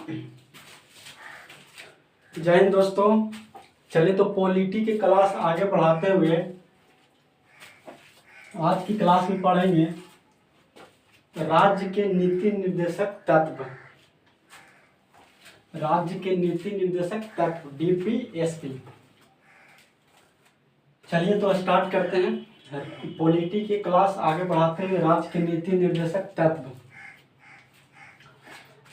जय हिंद दोस्तों। चलिए तो पॉलिटी की क्लास आगे बढ़ाते हुए आज की क्लास में पढ़ेंगे राज्य के नीति निर्देशक तत्व। राज्य के नीति निर्देशक तत्व डीपीएसपी। चलिए तो स्टार्ट करते हैं। पॉलिटी की क्लास आगे बढ़ाते हुए राज्य के नीति निर्देशक तत्व।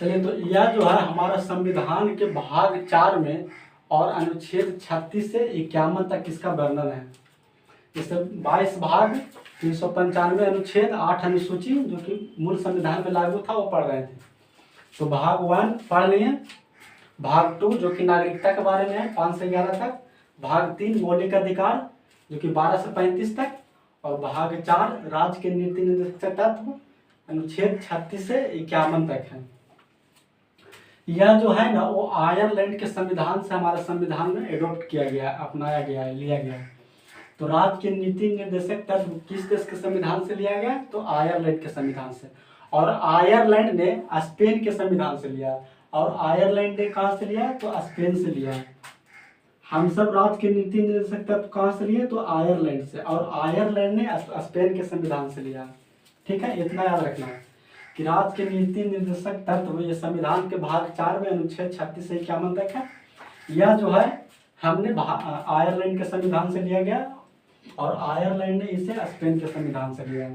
चलिए तो यह जो है हमारा संविधान के भाग 4 में और अनुच्छेद 36 से 51 तक इसका वर्णन है। जैसे 22 भाग 395 अनुच्छेद 8 अनुसूची जो कि मूल संविधान में लागू था वो पढ़ रहे थे। तो भाग 1 पढ़ लिए। भाग 2 जो कि नागरिकता के बारे में है 5 से 11 तक। भाग 3 मौलिक अधिकार जो कि 12 से 35 तक। और भाग 4 राज्य के नीति निर्देशक तत्व अनुच्छेद 36 से 51 तक है। यह जो है ना वो आयरलैंड के संविधान से हमारे संविधान में एडॉप्ट किया गया, अपनाया गया है, लिया गया है। तो राज्य के नीति निर्देशक तत्व किस देश के संविधान से लिया गया? तो आयरलैंड के संविधान से। और आयरलैंड ने स्पेन के संविधान से लिया। और आयरलैंड ने कहाँ से लिया? तो स्पेन से लिया। हम सब राज्य के नीति निर्देशक तत्व कहाँ से लिए? तो आयरलैंड से। और आयरलैंड ने स्पेन के संविधान से लिया। ठीक है, इतना याद रखना है कि राज्य के नीति निर्देशक तत्व ये संविधान के भाग 4 में अनुच्छेद 36 से 51 तक है। यह जो है हमने आयरलैंड के संविधान से लिया गया और आयरलैंड ने इसे स्पेन के संविधान से लिया।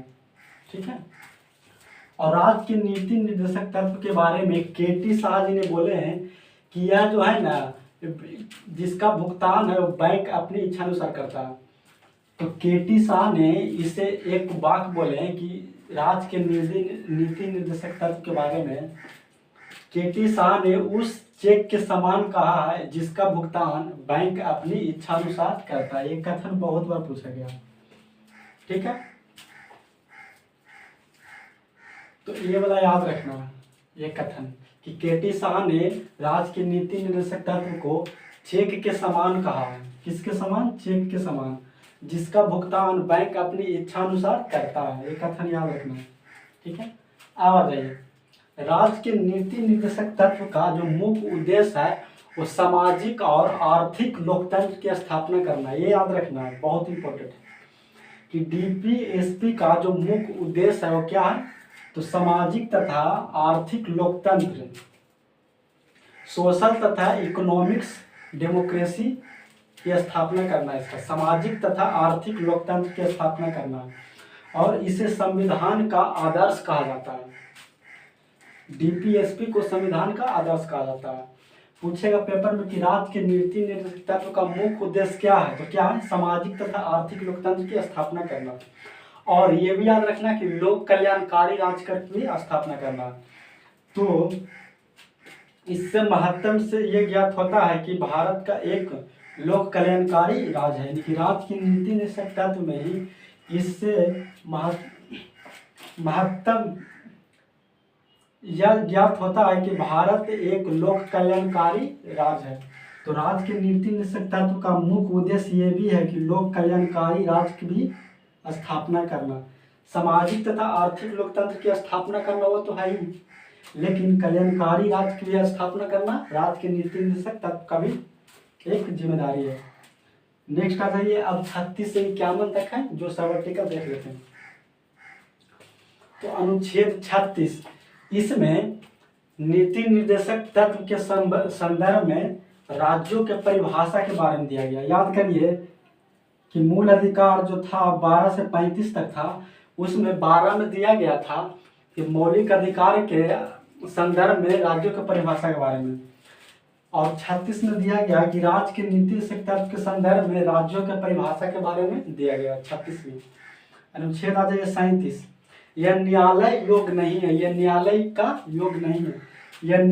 ठीक है। और राज्य के नीति निर्देशक तत्व के बारे में केटी शाह जी ने बोले हैं कि यह जो है ना जिसका भुगतान है वो बैंक अपनी इच्छा अनुसार करता है। तो केटी शाह ने इसे एक वाक्य बोले हैं कि राज्य के नीति निर्देशक तत्व के बारे में केटी शाह ने उस चेक के समान कहा है जिसका भुगतान बैंक अपनी इच्छा अनुसार करता है। ये कथन बहुत बार पूछा गया। ठीक है, तो ये वाला याद रखना है ये कथन कि केटी शाह ने राज्य के नीति निर्देशक तत्व को चेक के समान कहा है। किसके समान? चेक के समान जिसका भुगतान बैंक अपनी इच्छा अनुसार करता है। ये कथन याद रखना है। ठीक है, अब आ जाइए। राज्य के नीति निर्देशक तत्व का जो मुख्य उद्देश्य है वो सामाजिक और आर्थिक लोकतंत्र की स्थापना करना है। ये याद रखना है, बहुत इंपॉर्टेंट है कि डीपीएसपी का जो मुख्य उद्देश्य है वो क्या है? तो सामाजिक तथा आर्थिक लोकतंत्र, सोशल तथा इकोनॉमिक्स डेमोक्रेसी की स्थापना करना है। इसका सामाजिक तथा आर्थिक लोकतंत्र की स्थापना करना है और इसे संविधान का आदर्श कहा जाता है। डीपीएसपी को संविधान का आदर्श कहा जाता है। पूछेगा पेपर में कि राज्य के नीति निर्देशक तत्व का मुख्य उद्देश्य क्या है? तो क्या है? सामाजिक तथा आर्थिक लोकतंत्र की स्थापना करना। और ये भी याद रखना कि लोक कल्याणकारी राज्य की स्थापना करना। तो इससे महत्व से ये ज्ञात होता है कि भारत का एक लोक कल्याणकारी राज्य है। यानी कि राज्य की नीति निर्देशक तत्व में ही इससे महत्व यह ज्ञात होता है कि भारत एक लोक कल्याणकारी राज्य है। तो राज्य के नीति निर्देशक तत्व का मुख्य उद्देश्य ये भी है कि लोक कल्याणकारी राज्य की भी स्थापना करना। सामाजिक तथा आर्थिक लोकतंत्र की स्थापना करना वो तो है ही, लेकिन कल्याणकारी राज्य की भी स्थापना करना राज्य के नीति निर्देशक तत्व का भी एक जिम्मेदारी है। नेक्स्ट आ जाइए। अब 36 से 51 तक है जो सब आर्टिकल देख लेते हैं। तो अनुच्छेद 36 इसमें नीति निर्देशक तत्व के संदर्भ में राज्यों के परिभाषा के बारे में दिया गया। याद करिए कि मूल अधिकार जो था 12 से 35 तक था, उसमें 12 में दिया गया था कि मौलिक अधिकार के संदर्भ में राज्यों के परिभाषा के बारे में, और 36 में दिया गया कि राज्य के नीति निर्देशक तत्व के संदर्भ में राज्यों के परिभाषा के बारे में दिया गया 36 में। अनुच्छेद आ जाइए 37। यह न्यायालय योग नहीं है। यह न्यायालय का योग नहीं है। यह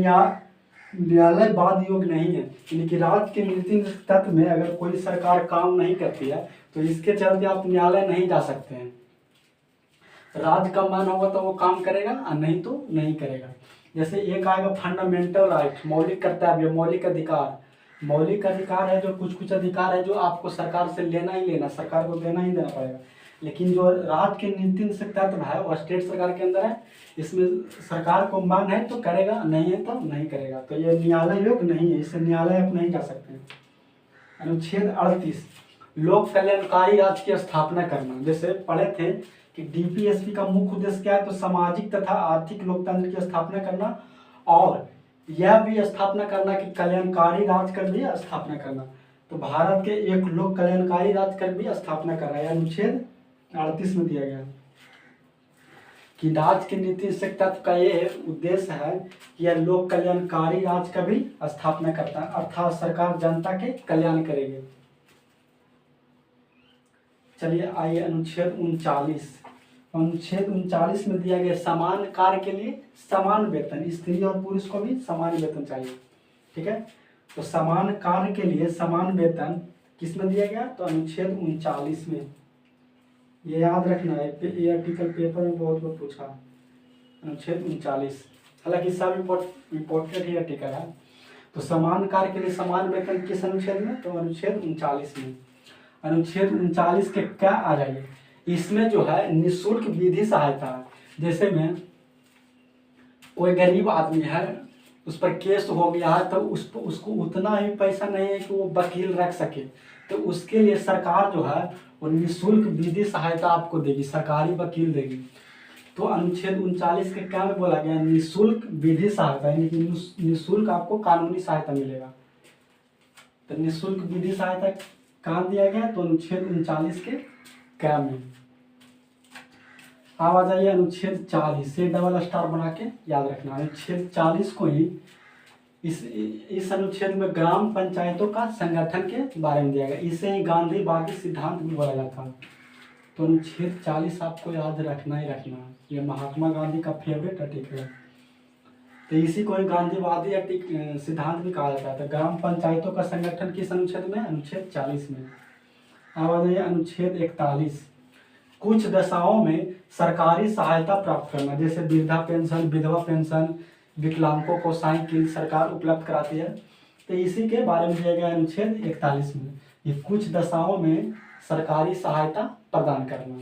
न्यायालय बाद योग नहीं है। यानी कि राज्य के नीति निर्देशक तत्व में अगर कोई सरकार काम नहीं करती है तो इसके चलते आप न्यायालय नहीं जा सकते हैं। राज्य का मन होगा तो वो काम करेगा और नहीं तो नहीं करेगा। जैसे एक आएगा फंडामेंटल राइट, मौलिक कर्तव्य, मौलिक अधिकार। मौलिक अधिकार है जो कुछ अधिकार है जो आपको सरकार से लेना ही लेना, सरकार को देना ही देना पड़ेगा। लेकिन जो राज्य के नीति निषेध तत्व है वो स्टेट सरकार के अंदर है। इसमें सरकार को मन है तो करेगा, नहीं है तो नहीं करेगा। तो ये न्यायालय योग नहीं है, इसे न्यायालय आप नहीं कर सकते। अनुच्छेद 38 लोक कल्याणकारी राज्य की स्थापना करना। जैसे पढ़े थे कि डीपीएसपी का मुख्य उद्देश्य क्या है, तो सामाजिक तथा आर्थिक लोकतंत्र की स्थापना करना और यह भी स्थापना करना कि कल्याणकारी राज्य का भी स्थापना करना। तो भारत के एक लोक कल्याणकारी राज्य का भी स्थापना कर रहा है। अनुच्छेद 38 में दिया गया कि राज्य की नीति से तत्व का ये उद्देश्य है कि यह लोक कल्याणकारी राज्य का भी स्थापना करता है, अर्थात सरकार जनता के कल्याण करेगी। चलिए आइए अनुच्छेद 39। अनुच्छेद 39 में दिया गया समान कार्य के लिए समान वेतन, स्त्री और पुरुष को भी समान वेतन चाहिए। ठीक है, तो समान कार्य के लिए समान वेतन किस में दिया गया, तो अनुच्छेद 39 में। ये याद रखना है, ये आर्टिकल पेपर में बहुत बार पूछा। अनुच्छेद 39, हालांकि सब इम्पोर्टेंट ही आर्टिकल है। तो समान कार्य के लिए समान वेतन किस अनुच्छेद में, तो अनुच्छेद 39 में। अनुच्छेद 39 के क्या आ जाइए, इसमें जो है निःशुल्क विधि सहायता है। जैसे में कोई गरीब आदमी है, उस पर केस हो गया है, तो उसको उतना ही पैसा नहीं है कि वो वकील रख सके, तो उसके लिए सरकार जो है वो निःशुल्क विधि सहायता आपको देगी, सरकारी वकील देगी। तो अनुच्छेद 39 के क्या में बोला गया, निःशुल्क विधि सहायता, यानी कि निःशुल्क आपको कानूनी सहायता मिलेगा। तो निःशुल्क विधि सहायता कहाँ दिया गया, तो अनुच्छेद 39 के क्या में। अब आ जाइए अनुच्छेद 40 से डबल स्टार बना के याद रखना। अनुच्छेद 40 को ही इस अनुच्छेद में ग्राम पंचायतों का संगठन के बारे में दिया गया। इसे ही गांधीवादी सिद्धांत भी बोला जाता है। तो अनुच्छेद 40 आपको याद रखना ही रखना है, ये महात्मा गांधी का फेवरेट आर्टिकल है। तो इसी को ही गांधीवादी सिद्धांत भी कहा जाता है। तो ग्राम पंचायतों का संगठन किस अनुच्छेद में, अनुच्छेद 40 में। अब आ जाइए अनुच्छेद 41, कुछ दशाओं में सरकारी सहायता प्राप्त करना। जैसे वृद्धा पेंशन, विधवा पेंशन, विकलांगों को साइकिल सरकार उपलब्ध कराती है। तो इसी के बारे में दिया गया अनुच्छेद 41 में, ये कुछ दशाओं में सरकारी सहायता प्रदान करना।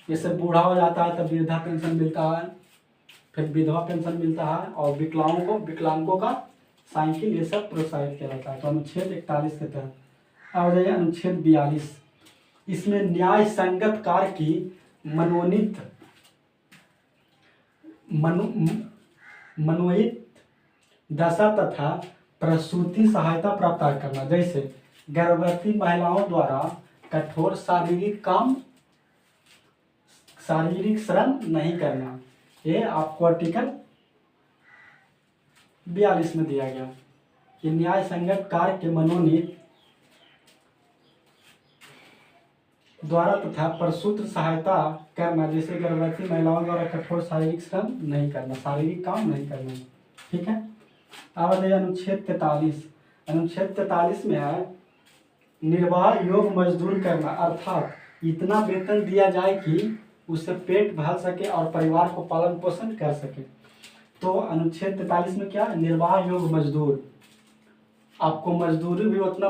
जैसे बूढ़ा हो जाता है तो वृद्धा पेंशन मिलता है, फिर विधवा पेंशन मिलता है, और विकलांगों का साइकिल, ये सब प्रोत्साहित किया जाता है। तो अनुच्छेद 41 के तहत। आ जाइए अनुच्छेद 42, इसमें न्याय संगत कार्य की मनोहित दशा तथा प्रसूति सहायता प्राप्त करना। जैसे गर्भवती महिलाओं द्वारा कठोर शारीरिक श्रम नहीं करना, ये आपको आर्टिकल 42 में दिया गया कि न्याय संगत कार्य के मनोनीत द्वारा तथा प्रसूति सहायता करना। जैसे गर्भवती महिलाओं द्वारा कठोर शारीरिक श्रम नहीं करना, शारीरिक काम नहीं करना। ठीक है, अब आइए अनुच्छेद 43। अनुच्छेद 43 में है निर्वाह योग मजदूर करना, अर्थात इतना वेतन दिया जाए कि उससे पेट भर सके और परिवार को पालन पोषण कर सके। तो अनुच्छेद 43 में क्या, निर्वाह योग मजदूर, आपको मजदूरी भी उतना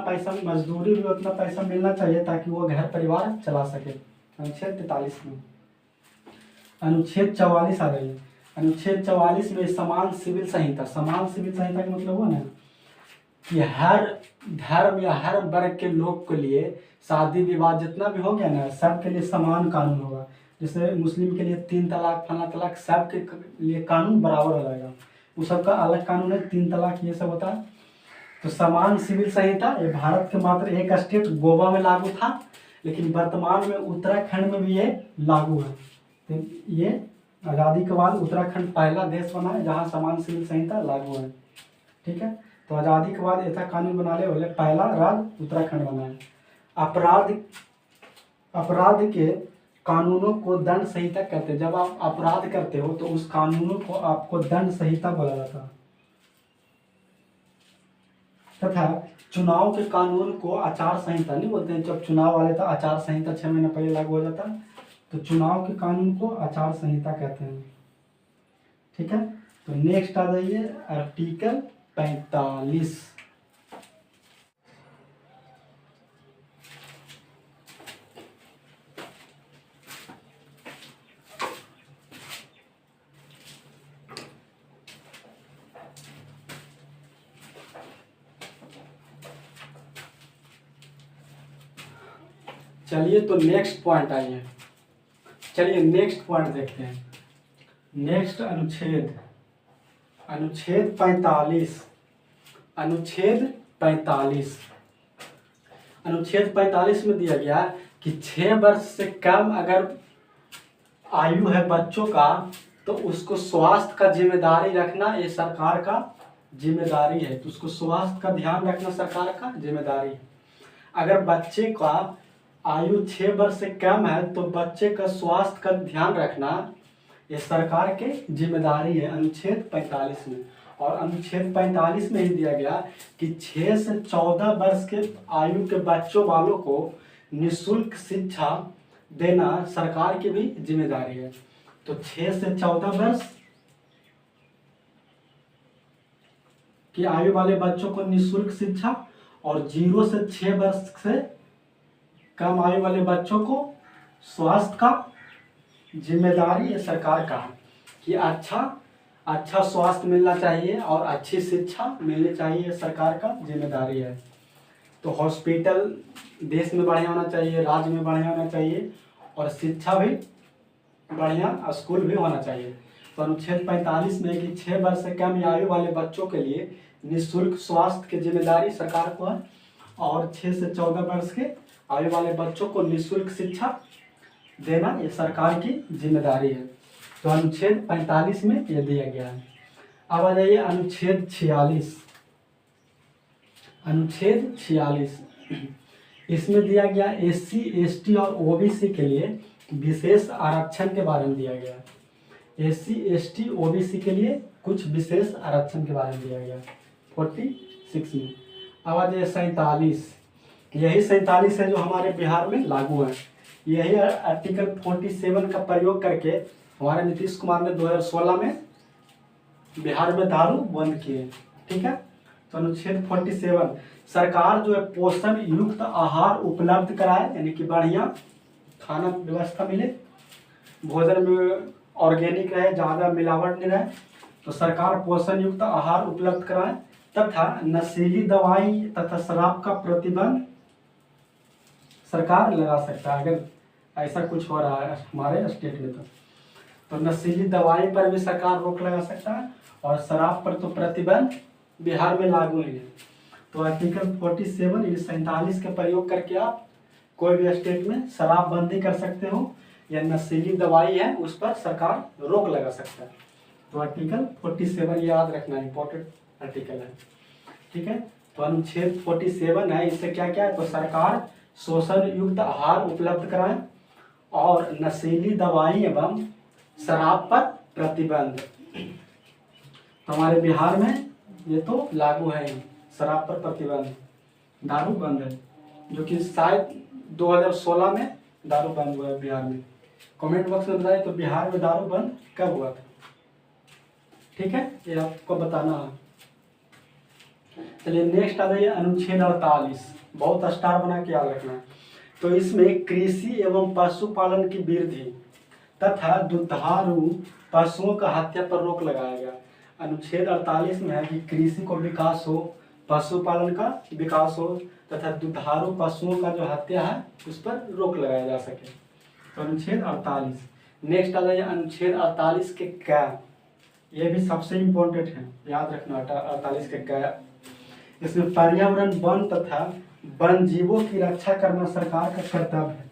पैसा मिलना चाहिए ताकि वो घर परिवार चला सके। अनुच्छेद 43 में। अनुच्छेद 44 आ रही है। अनुच्छेद 44 में समान सिविल संहिता का मतलब हुआ ना कि हर धर्म या हर वर्ग के लोग के लिए शादी विवाह जितना भी हो गया ना, सबके लिए समान कानून होगा। जैसे मुस्लिम के लिए 3 तलाक, फला तलाक, सबके लिए कानून बराबर हो जाएगा। वो सबका अलग कानून है, 3 तलाक ये सब होता है। तो समान सिविल संहिता ये भारत के मात्र एक स्टेट गोवा में लागू था, लेकिन वर्तमान में उत्तराखंड में भी ये लागू है। तो ये आज़ादी के बाद उत्तराखंड पहला देश बना है जहाँ समान सिविल संहिता लागू है। ठीक है, तो आज़ादी के बाद ऐसा कानून बनाने वाले पहला राज्य उत्तराखंड बना है। अपराध के कानूनों को दंड संहिता कहते हैं। जब आप अपराध करते हो तो उस कानूनों को आपको दंड संहिता बोला जाता है। तथा चुनाव के कानून को आचार संहिता नहीं बोलते हैं। जब चुनाव वाले तो आचार संहिता 6 महीने पहले लागू हो जाता है, तो चुनाव के कानून को आचार संहिता कहते हैं। ठीक है, तो नेक्स्ट आ जाइए आर्टिकल 45। चलिए तो नेक्स्ट पॉइंट आइए, चलिए नेक्स्ट पॉइंट देखते हैं। नेक्स्ट अनुच्छेद, अनुच्छेद 45, अनुच्छेद 45, अनुच्छेद 45 में दिया गया कि 6 वर्ष से कम अगर आयु है बच्चों का तो उसको स्वास्थ्य का जिम्मेदारी रखना ये सरकार का जिम्मेदारी है। तो उसको स्वास्थ्य का ध्यान रखना सरकार का जिम्मेदारी है। अगर बच्चे का आयु 6 वर्ष से कम है तो बच्चे का स्वास्थ्य का ध्यान रखना ये सरकार के जिम्मेदारी है, अनुच्छेद 45 में। और अनुच्छेद 45 में ही दिया गया कि 6 से 14 वर्ष के आयु के बच्चों वालों को निःशुल्क शिक्षा देना सरकार की भी जिम्मेदारी है। तो 6 से 14 वर्ष की आयु वाले बच्चों को निःशुल्क शिक्षा और 0 से 6 वर्ष से कम आयु वाले बच्चों को स्वास्थ्य का जिम्मेदारी है सरकार का कि अच्छा स्वास्थ्य मिलना चाहिए और अच्छी शिक्षा मिलनी चाहिए, सरकार का जिम्मेदारी है। तो हॉस्पिटल देश में बढ़िया होना चाहिए, राज्य में बढ़िया होना चाहिए और शिक्षा भी बढ़िया स्कूल भी होना चाहिए। तो अनुच्छेद 45 में कि 6 वर्ष से कम आयु वाले बच्चों के लिए निःशुल्क स्वास्थ्य की जिम्मेदारी सरकार को है और 6 से 14 वर्ष के आयु वाले बच्चों को निःशुल्क शिक्षा देना ये सरकार की जिम्मेदारी है। तो अनुच्छेद 45 में ये दिया गया है। अब आ जाइए अनुच्छेद 46, अनुच्छेद 46, इसमें दिया गया SC, ST और OBC के लिए विशेष आरक्षण के बारे में दिया गया। SC, ST, OBC के लिए कुछ विशेष आरक्षण के बारे में दिया गया 46 में। अब आ जाइए 47, यही 47 है जो हमारे बिहार में लागू है। यही आर्टिकल 47 का प्रयोग करके हमारे नीतीश कुमार ने 2016 में बिहार में दारू बंद किए। ठीक है, तो अनुच्छेद 47, सरकार जो है पोषण युक्त आहार उपलब्ध कराए, यानी कि बढ़िया खाना व्यवस्था मिले, भोजन में ऑर्गेनिक रहे, ज़्यादा मिलावट नहीं रहे, तो सरकार पोषण युक्त आहार उपलब्ध कराए तथा नशीली दवाई तथा शराब का प्रतिबंध सरकार लगा सकता है अगर ऐसा कुछ हो रहा है हमारे स्टेट में। तो नशीली दवाई पर भी सरकार रोक लगा सकता है और शराब पर तो प्रतिबंध बिहार में लागू नहीं है। तो आर्टिकल 47 के प्रयोग करके आप कोई भी स्टेट में शराब बंदी कर सकते हो या नशीली दवाई है उस पर सरकार रोक लगा सकता है। तो आर्टिकल 47 याद रखना इंपॉर्टेंट आर्टिकल है। ठीक है, तो अनुच्छेद 47 है, इससे क्या क्या है, तो सरकार पोषण युक्त आहार उपलब्ध कराए और नशीली दवाई एवं शराब पर प्रतिबंध। तो हमारे बिहार में ये तो लागू है, शराब पर प्रतिबंध, दारू बंद है, जो कि शायद 2016 में दारू बंद हुआ है बिहार में। कमेंट बॉक्स में बताइए तो बिहार में दारू बंद कब हुआ था। ठीक है, ये आपको बताना है। चलिए नेक्स्ट आ जाइए अनुच्छेद 48, बहुत स्टार बना के याद रखना है। तो इसमें कृषि एवं पशुपालन की वृद्धि तथा दुधारू पशुओं का हत्या पर रोक लगाया गया। अनुच्छेद 48 में है कि कृषि को विकास हो, पशुपालन का विकास हो तथा दुधारू पशुओं का जो हत्या है उस पर रोक लगाया जा सके। तो अनुच्छेद 48। नेक्स्ट आ जाइए अनुच्छेद 48 के क्या, ये भी सबसे इम्पोर्टेंट है, याद रखना 48 के क्या। इसमें पर्यावरण, वन तथा वन जीवों की रक्षा करना सरकार का कर्तव्य है।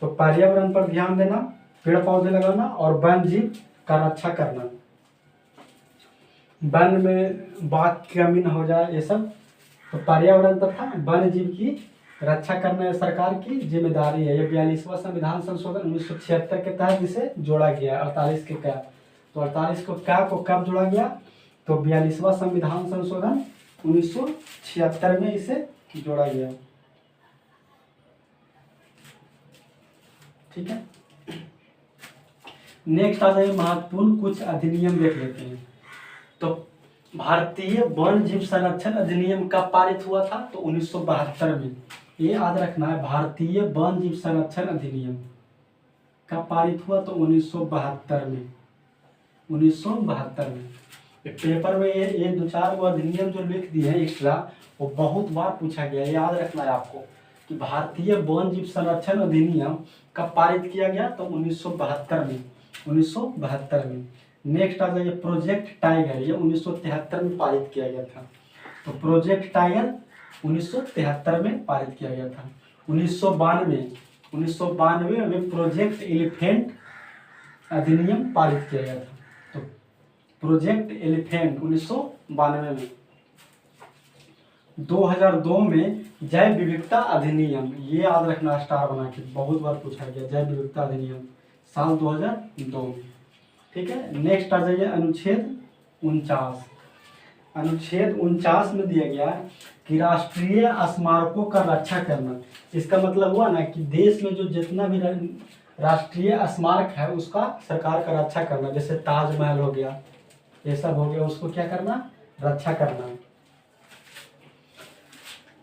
तो पर्यावरण पर ध्यान देना, पेड़ पौधे लगाना और वन जीव का रक्षा करना, वन में बाघ की कमी न हो जाए ये सब। तो पर्यावरण तथा वन जीव की रक्षा करना ये सरकार की जिम्मेदारी है। ये 42वां संविधान संशोधन 1976 के तहत इसे जोड़ा गया 48 के क्या। तो 48 को क्या को कब जोड़ा गया, तो 42वां संविधान संशोधन 1976 में इसे जोड़ा गया। ठीक है, नेक्स्ट आ जाए महत्वपूर्ण कुछ अधिनियम देख लेते हैं। तो भारतीय वन जीव संरक्षण अधिनियम कब पारित हुआ था, तो 1972 में। ये याद रखना है, भारतीय वन जीव संरक्षण अधिनियम कब पारित हुआ, तो 1972 में। 1972 में पेपर में ये 2-4 वो अधिनियम जो लिख दिए हैं एक्स्ट्रा, वो बहुत बार पूछा गया है, याद रखना है आपको। कि भारतीय वन जीव संरक्षण अधिनियम कब पारित किया गया, तो 1972 में, 1972 में। नेक्स्ट आ जाइए प्रोजेक्ट टाइगर, ये 1973 में पारित किया गया था। तो प्रोजेक्ट टाइगर 1973 में पारित किया गया था। 1992 में प्रोजेक्ट एलिफेंट अधिनियम पारित किया गया था। तो प्रोजेक्ट एलिफेंट 1992 में। 2002 में जैव विविधता अधिनियम, ये याद रखना स्टार बना के, बहुत बार पूछा गया जैव विविधता अधिनियम साल 2002 में। ठीक है, नेक्स्ट आ जाइए अनुच्छेद 49। अनुच्छेद 49 में दिया गया कि राष्ट्रीय स्मारकों का रक्षा करना। इसका मतलब हुआ ना कि देश में जो जितना भी राष्ट्रीय स्मारक है उसका सरकार का रक्षा करना। जैसे ताजमहल हो गया, ये सब हो गया, उसको क्या करना, रक्षा करना।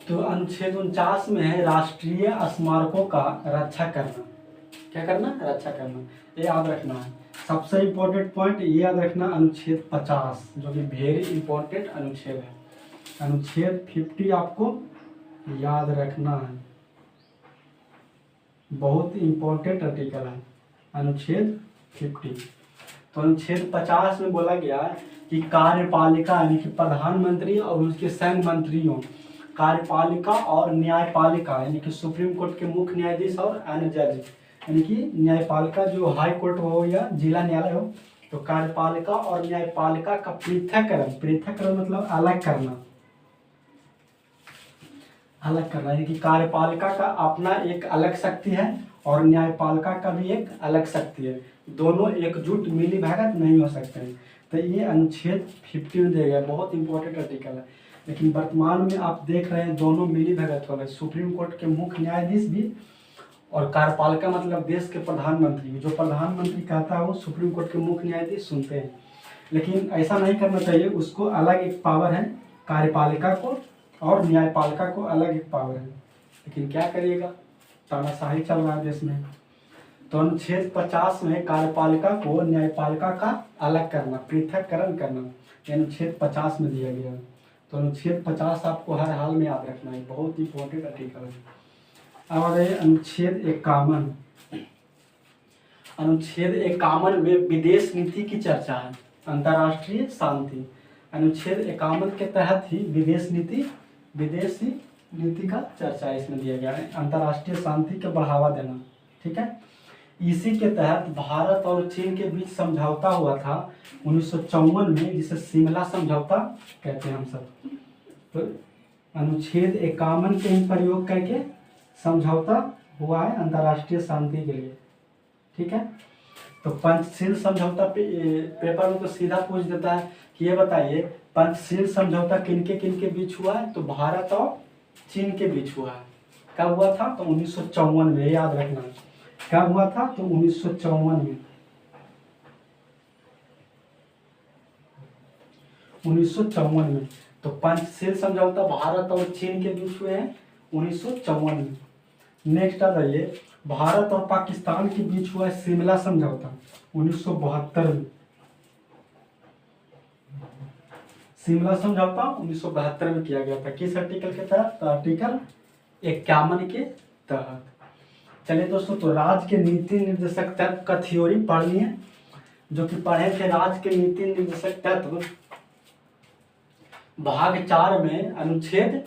तो अनुच्छेद 49 में है राष्ट्रीय स्मारकों का रक्षा करना। क्या करना, रक्षा करना, ये याद रखना है। सबसे इम्पोर्टेंट पॉइंट ये याद रखना अनुच्छेद 50, जो कि वेरी इंपॉर्टेंट अनुच्छेद है। अनुच्छेद 50 आपको याद रखना है, बहुत इंपॉर्टेंट आर्टिकल है अनुच्छेद 50। तो अनुच्छेद 50 में बोला गया कि कार्यपालिका यानी कि प्रधानमंत्री और उसके संघ मंत्रियों, कार्यपालिका और न्यायपालिका यानी कि सुप्रीम कोर्ट के मुख्य न्यायाधीश और अन्य जज, यानी कि न्यायपालिका जो हाई कोर्ट हो या जिला न्यायालय हो, तो कार्यपालिका और न्यायपालिका का पृथककरण, पृथककरण मतलब अलग करना, अलग करना, यानी कि कार्यपालिका का अपना एक अलग शक्ति है और न्यायपालिका का भी एक अलग शक्ति है, दोनों एकजुट मिली भगत नहीं हो सकते हैं। तो ये अनुच्छेद 50 में दिया गया, बहुत इंपॉर्टेंट आर्टिकल है। लेकिन वर्तमान में आप देख रहे हैं दोनों मिली भगत हो गए, सुप्रीम कोर्ट के मुख्य न्यायाधीश भी और कार्यपालिका मतलब देश के प्रधानमंत्री भी। जो प्रधानमंत्री कहता है वो सुप्रीम कोर्ट के मुख्य न्यायाधीश सुनते हैं। लेकिन ऐसा नहीं करना चाहिए, उसको अलग एक पावर है, कार्यपालिका को और न्यायपालिका को अलग एक पावर है। लेकिन क्या करिएगा, तानाशाही चल रहा है देश में। तो अनुच्छेद 50 में कार्यपालिका को न्यायपालिका का अलग करना, पृथककरण करना, अनुच्छेद 50 में दिया गया। तो अनुच्छेद 50 आपको हर हाल में याद रखना है, बहुत इंपॉर्टेंट आर्टिकल है। अब आ गए अनुच्छेद 51। अनुच्छेद 51 में विदेश नीति की चर्चा है, अंतर्राष्ट्रीय शांति। अनुच्छेद 51 के तहत ही विदेशी नीति का चर्चा इसमें दिया गया है, अंतर्राष्ट्रीय शांति को बढ़ावा देना। ठीक है, इसी के तहत भारत और चीन के बीच समझौता हुआ था 1954 में, जिसे शिमला समझौता कहते हैं हम सब। तो अनुच्छेद 51 के ही प्रयोग करके समझौता हुआ है अंतर्राष्ट्रीय शांति के लिए। ठीक है, तो पंचशील समझौता पेपर में तो सीधा पूछ देता है कि ये बताइए पंचशील समझौता किनके बीच हुआ है, तो भारत और चीन के बीच हुआ है। कब हुआ था, तो 1954 में, याद रखना कब हुआ था, तो 1954 में, 1954 में। तो पंचशील समझौता भारत और चीन के बीच हुए हैं 1954 में। नेक्स्ट आ जाइए, भारत और पाकिस्तान के बीच हुआ है शिमला समझौता 1972 में। शिमला समझौता 1972 में किया गया था, किस आर्टिकल के तहत, तो आर्टिकल 51 के तहत। चलिए दोस्तों, तो राज्य के नीति निर्देशक तत्व का थ्योरी पढ़ लिए, जो कि पढ़े थे राज्य के नीति निर्देशक तत्व भाग 4 में अनुच्छेद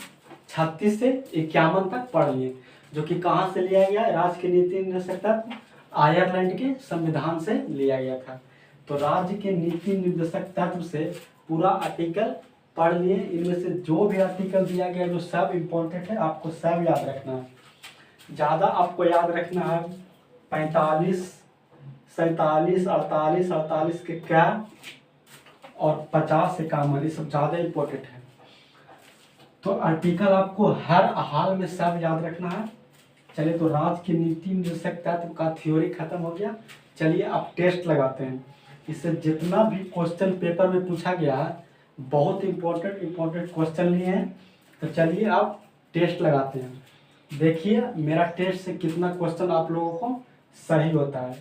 36 से 51 तक पढ़ लिए, जो कि कहाँ से लिया गया, राज्य के नीति निर्देशक तत्व आयरलैंड के संविधान से लिया गया था। तो राज्य के नीति निर्देशक तत्व से पूरा आर्टिकल पढ़ लिए। इनमें से जो भी आर्टिकल दिया गया जो सब इम्पोर्टेंट है, आपको सब याद रखना है। ज़्यादा आपको याद रखना है 45, 47, 48, 48 के क्या और 50 से51, ये सब ज़्यादा इम्पोर्टेंट है। तो आर्टिकल आपको हर हाल में सब याद रखना है। चलिए, तो राज्य की नीति निर्देशक तत्व का थ्योरी खत्म हो गया। चलिए अब टेस्ट लगाते हैं। इससे जितना भी क्वेश्चन पेपर में पूछा गया है, बहुत इंपॉर्टेंट क्वेश्चन लिए हैं। तो चलिए अब टेस्ट लगाते हैं। देखिए मेरा टेस्ट से कितना क्वेश्चन आप लोगों को सही होता है।